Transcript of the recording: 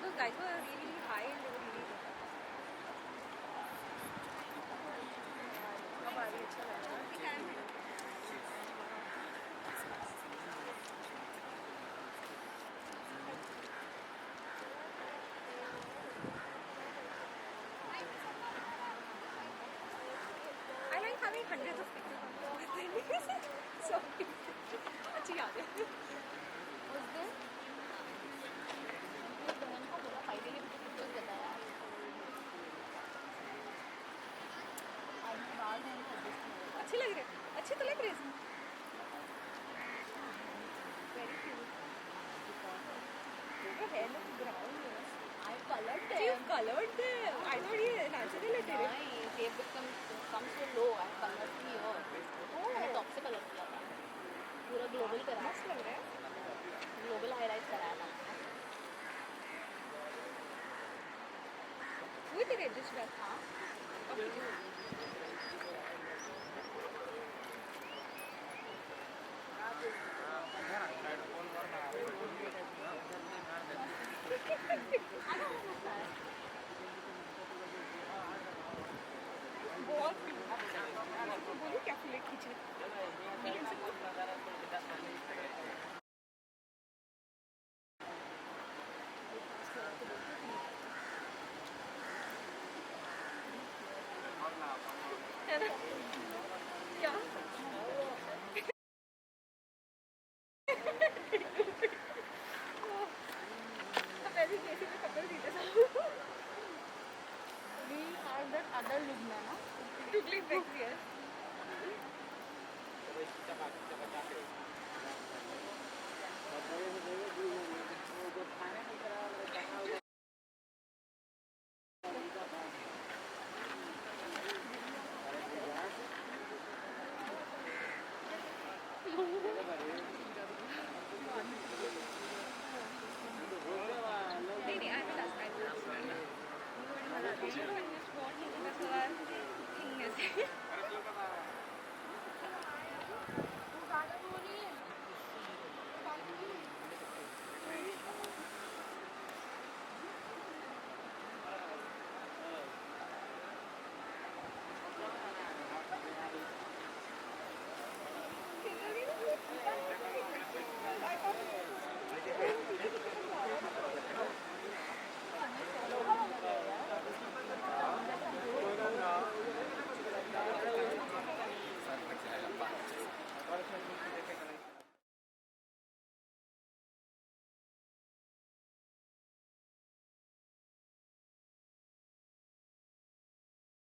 those guys were really, really high and they were really good. अब आ रही है, अच्छा लग रहा है. I like having hundreds of pictures on my phone. So cute. अच्छी याद है. उस दिन अपनी बहन को बोला फाइनली पिक्चर्स बताया आज मैं बाद में अच्छी लग रही है. अच्छी तो लग रही है. Very cute. Your hair looks brown. I colored So you've them. colored them. I thought ये natural है तेरे. नहीं they become so low. I colored them here. मैंने टॉप से कलर किया था पूरा ग्लोबल कराया मस्त लग रहा है. ग्लोबल हाईलाइट कराया था वही तेरे एडिट में था. बहुत बोलो क्या फुले खींचे. है ना? क्या? अब ऐसे कैसे में कपड़े सीधे सब. we have that other look ना टुकली ब्रेक दिया.